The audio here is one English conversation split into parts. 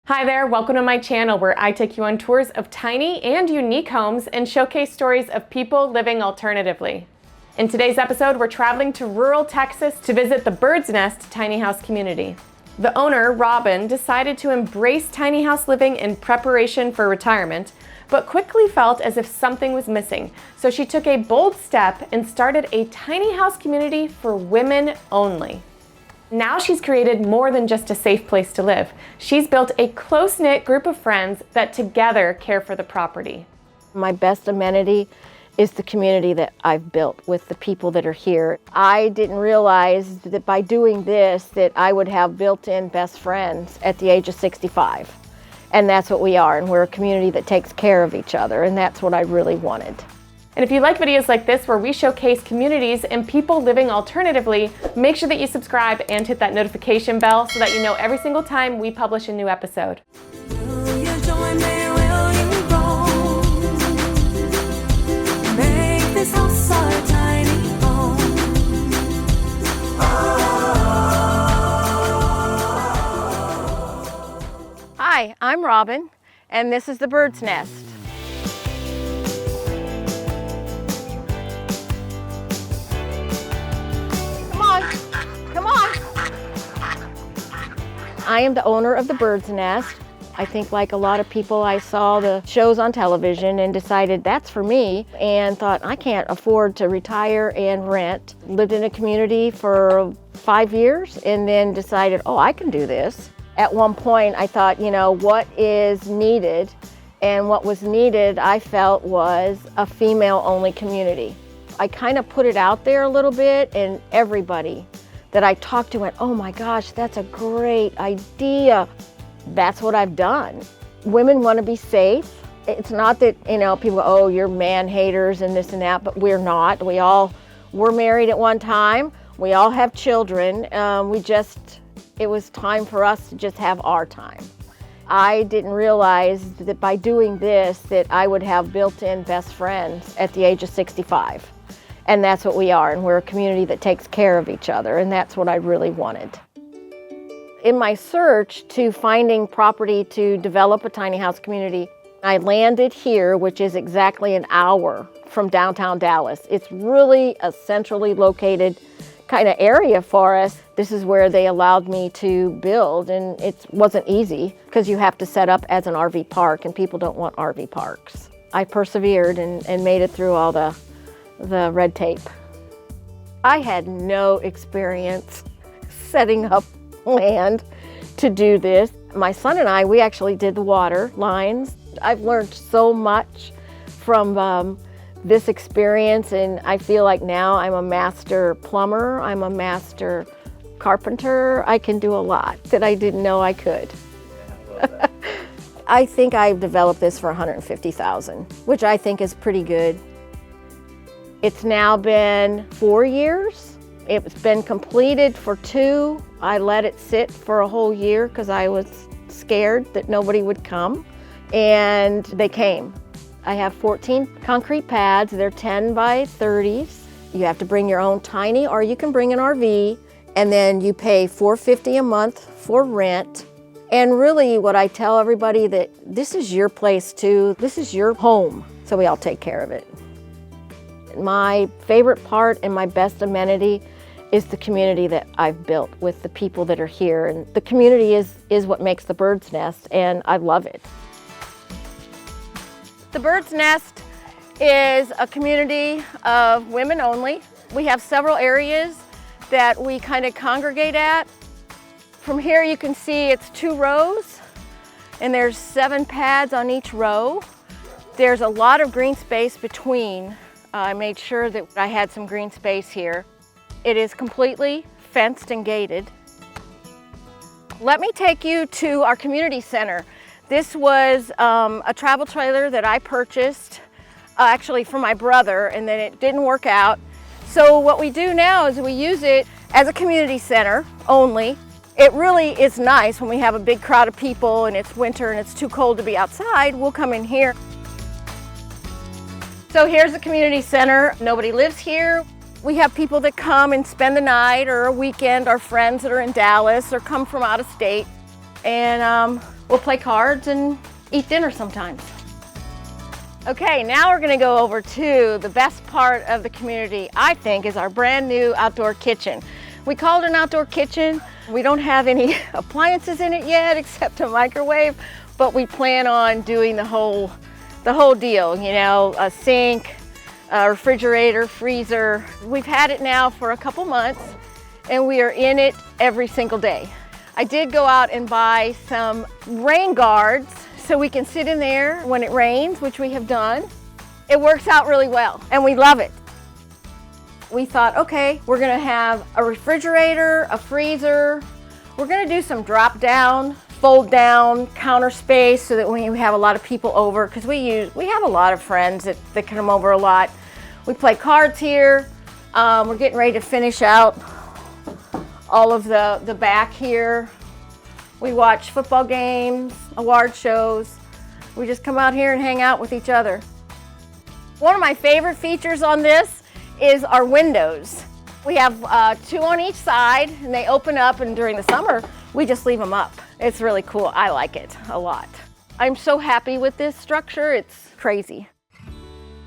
Hi there, welcome to my channel where I take you on tours of tiny and unique homes and showcase stories of people living alternatively. In today's episode, we're traveling to rural Texas to visit the Bird's Nest tiny house community. The owner, Robin, decided to embrace tiny house living in preparation for retirement, but quickly felt as if something was missing. So she took a bold step and started a tiny house community for women only. Now she's created more than just a safe place to live. She's built a close-knit group of friends that together care for the property. My best amenity is the community that I've built with the people that are here. I didn't realize that by doing this that I would have built-in best friends at the age of 65. And that's what we are, and we're a community that takes care of each other, and that's what I really wanted. And if you like videos like this where we showcase communities and people living alternatively, make sure that you subscribe and hit that notification bell so that you know every single time we publish a new episode. Will you join me? Will you roll? Make this house our tiny home. Hi, I'm Robin, and this is the Bird's Nest. I am the owner of the Bird's Nest. I think like a lot of people, I saw the shows on television and decided that's for me and thought I can't afford to retire and rent. Lived in a community for 5 years and then decided, oh, I can do this. At one point I thought, you know, what is needed? And what was needed, I felt, was a female-only community. I kind of put it out there a little bit, and everybody that I talked to went, oh my gosh, that's a great idea. That's what I've done. Women want to be safe. It's not that, you know, people go, oh, you're man haters and this and that, but we're not. We all were married at one time. We all have children. It was time for us to just have our time. I didn't realize that by doing this that I would have built-in best friends at the age of 65. And that's what we are, and we're a community that takes care of each other, and that's what I really wanted. In my search to finding property to develop a tiny house community, I landed here, which is exactly an hour from downtown Dallas. It's really a centrally located kind of area for us. This is where they allowed me to build, and it wasn't easy because you have to set up as an RV park, and people don't want RV parks. I persevered and made it through all the red tape. I had no experience setting up land to do this. My son and I, we actually did the water lines. I've learned so much from this experience, and I feel like now I'm a master plumber, I'm a master carpenter. I can do a lot that I didn't know I could. I think I've developed this for $150,000, which I think is pretty good. It's now been 4 years. It's been completed for 2. I let it sit for a whole year because I was scared that nobody would come, and they came. I have 14 concrete pads. They're 10 by 30s. You have to bring your own tiny, or you can bring an RV, and then you pay $450 a month for rent. And really what I tell everybody, that this is your place too. This is your home, so we all take care of it. My favorite part and my best amenity is the community that I've built with the people that are here. And the community is what makes the Bird's Nest, and I love it. The Bird's Nest is a community of women only. We have several areas that we kind of congregate at. From here you can see it's 2 rows, and there's 7 pads on each row. There's a lot of green space between. I made sure that I had some green space here. It is completely fenced and gated. Let me take you to our community center. This was a travel trailer that I purchased actually for my brother, and then it didn't work out. So what we do now is we use it as a community center only. It really is nice when we have a big crowd of people and it's winter and it's too cold to be outside. We'll come in here. So here's the community center. Nobody lives here. We have people that come and spend the night or a weekend, our friends that are in Dallas or come from out of state. And we'll play cards and eat dinner sometimes. Okay, now we're gonna go over to the best part of the community, I think, is our brand new outdoor kitchen. We called it an outdoor kitchen. We don't have any appliances in it yet except a microwave, but we plan on doing the whole deal, you know, a sink, a refrigerator, freezer. We've had it now for a couple months and we are in it every single day. I did go out and buy some rain guards so we can sit in there when it rains, which we have done. It works out really well and we love it. We thought, okay, we're gonna have a refrigerator, a freezer. We're gonna do some drop down, fold down counter space so that when we have a lot of people over, because we have a lot of friends that come over a lot. We play cards here. We're getting ready to finish out all of the back here. We watch football games, award shows. We just come out here and hang out with each other. One of my favorite features on this is our windows. We have 2 on each side and they open up, and during the summer, we just leave them up. It's really cool. I like it a lot. I'm so happy with this structure. It's crazy.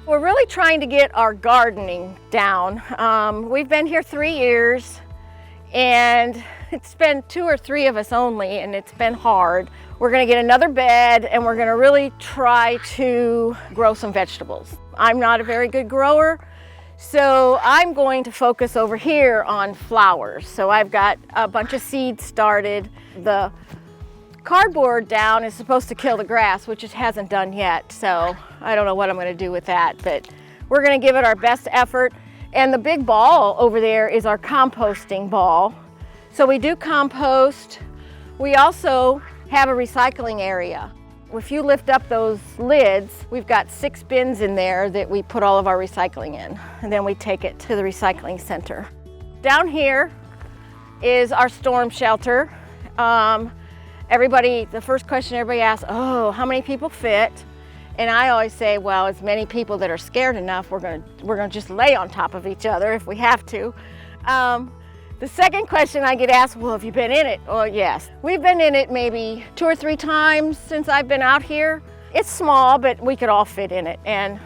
We're really trying to get our gardening down. We've been here 3 years and it's been 2 or 3 of us only, and it's been hard. We're gonna get another bed and we're gonna really try to grow some vegetables. I'm not a very good grower, so I'm going to focus over here on flowers. So I've got a bunch of seeds started. The cardboard down is supposed to kill the grass, which it hasn't done yet. So I don't know what I'm gonna do with that, but we're gonna give it our best effort. And the big ball over there is our composting ball. So we do compost. We also have a recycling area. If you lift up those lids, we've got 6 bins in there that we put all of our recycling in, and then we take it to the recycling center. Down here is our storm shelter. The first question everybody asks, oh, how many people fit? And I always say, well, as many people that are scared enough, we're gonna just lay on top of each other if we have to. The second question I get asked, well, have you been in it? Well, yes. We've been in it maybe 2 or 3 times since I've been out here. It's small, but we could all fit in it. And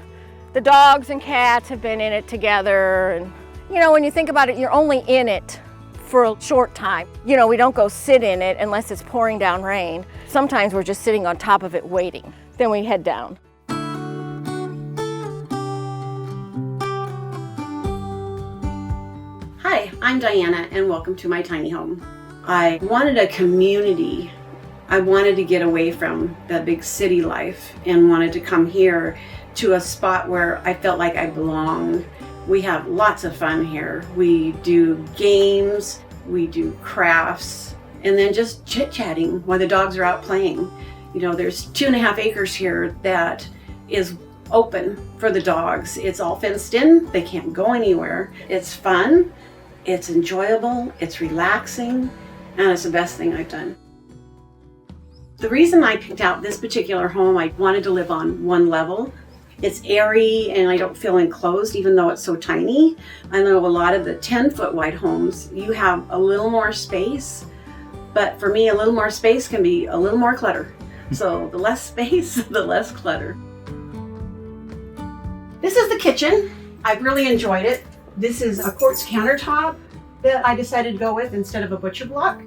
the dogs and cats have been in it together. And you know, when you think about it, you're only in it for a short time. You know, we don't go sit in it unless it's pouring down rain. Sometimes we're just sitting on top of it waiting. Then we head down. Hi, I'm Diana and welcome to my tiny home. I wanted a community. I wanted to get away from the big city life and wanted to come here to a spot where I felt like I belonged. We have lots of fun here. We do games, we do crafts, and then just chit-chatting while the dogs are out playing. You know, there's 2.5 acres here that is open for the dogs. It's all fenced in, they can't go anywhere. It's fun, it's enjoyable, it's relaxing, and it's the best thing I've done. The reason I picked out this particular home, I wanted to live on 1 level. It's airy and I don't feel enclosed even though it's so tiny. I know a lot of the 10-foot wide homes, you have a little more space, but for me, a little more space can be a little more clutter. So the less space, the less clutter. This is the kitchen. I've really enjoyed it. This is a quartz countertop that I decided to go with instead of a butcher block.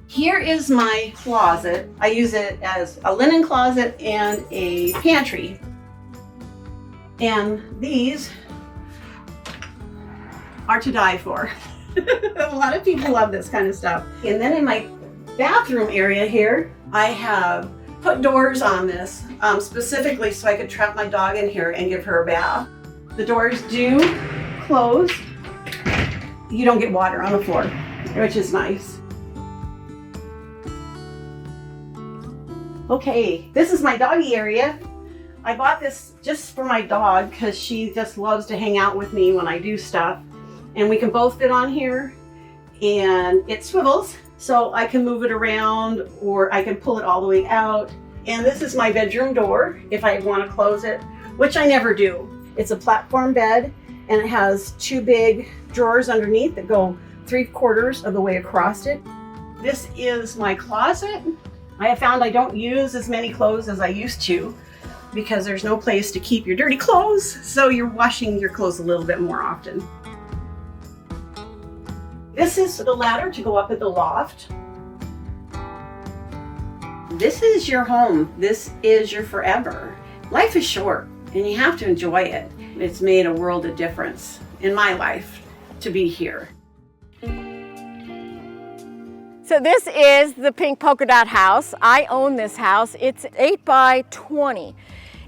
Here is my closet. I use it as a linen closet and a pantry. And these are to die for. A lot of people love this kind of stuff. And then in my bathroom area here, I have put doors on this specifically so I could trap my dog in here and give her a bath. The doors do close. You don't get water on the floor, which is nice. Okay, this is my doggy area. I bought this just for my dog because she just loves to hang out with me when I do stuff. And we can both fit on here, and it swivels so I can move it around or I can pull it all the way out. And this is my bedroom door if I want to close it, which I never do. It's a platform bed and it has 2 big drawers underneath that go 3/4 of the way across it. This is my closet. I have found I don't use as many clothes as I used to because there's no place to keep your dirty clothes, so you're washing your clothes a little bit more often. This is the ladder to go up at the loft. This is your home. This is your forever. Life is short and you have to enjoy it. It's made a world of difference in my life to be here. So this is the pink polka dot house. I own this house. It's 8 by 20.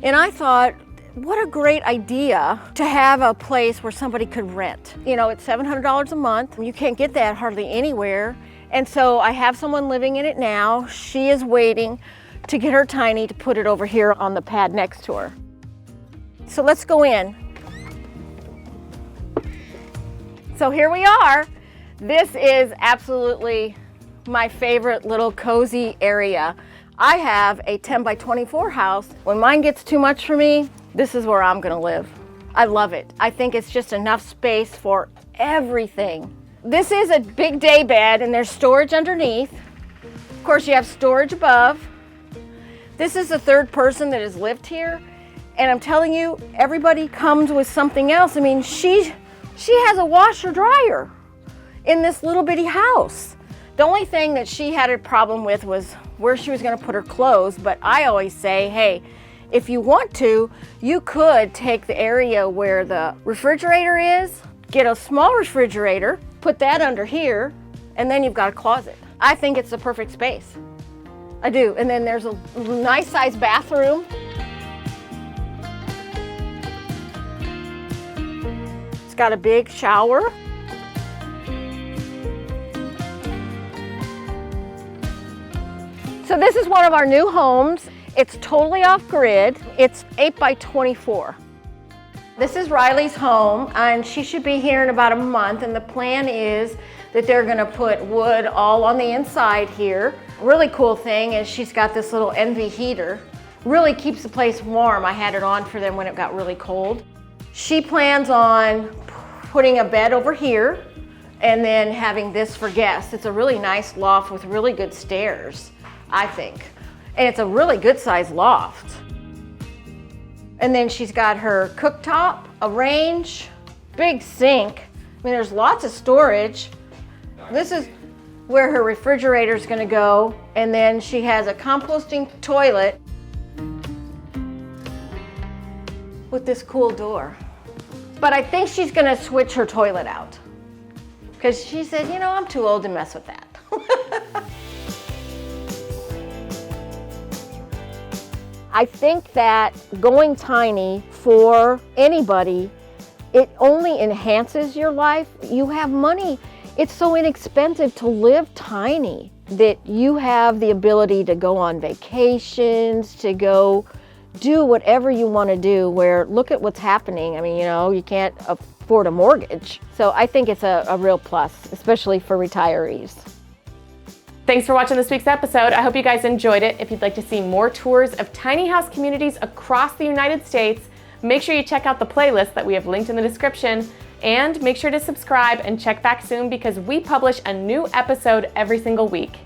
And I thought, what a great idea to have a place where somebody could rent. You know, it's $700 a month. You can't get that hardly anywhere. And so I have someone living in it now. She is waiting to get her tiny to put it over here on the pad next to her. So let's go in. So here we are. This is absolutely my favorite little cozy area. I have a 10 by 24 house. When mine gets too much for me, this is where I'm gonna live. I love it. I think it's just enough space for everything. This is a big day bed and there's storage underneath. Of course, you have storage above. This is the third person that has lived here. And I'm telling you, everybody comes with something else. I mean, she has a washer dryer in this little bitty house. The only thing that she had a problem with was where she was gonna put her clothes, but I always say, hey, if you want to, you could take the area where the refrigerator is, get a small refrigerator, put that under here, and then you've got a closet. I think it's the perfect space. I do. And then there's a nice sized bathroom. It's got a big shower. So this is one of our new homes. It's totally off grid. It's 8 by 24. This is Riley's home and she should be here in about a month, and the plan is that they're gonna put wood all on the inside here. Really cool thing is she's got this little NV heater. Really keeps the place warm. I had it on for them when it got really cold. She plans on putting a bed over here and then having this for guests. It's a really nice loft with really good stairs, I think. And it's a really good sized loft. And then she's got her cooktop, a range, big sink. I mean, there's lots of storage. This is where her refrigerator is gonna go. And then she has a composting toilet with this cool door. But I think she's gonna switch her toilet out because she said, you know, I'm too old to mess with that. I think that going tiny for anybody, it only enhances your life. You have money. It's so inexpensive to live tiny that you have the ability to go on vacations, to go do whatever you want to do, where look at what's happening. I mean, you know, you can't afford a mortgage. So I think it's a real plus, especially for retirees. Thanks for watching this week's episode. I hope you guys enjoyed it. If you'd like to see more tours of tiny house communities across the United States, make sure you check out the playlist that we have linked in the description, and make sure to subscribe and check back soon because we publish a new episode every single week.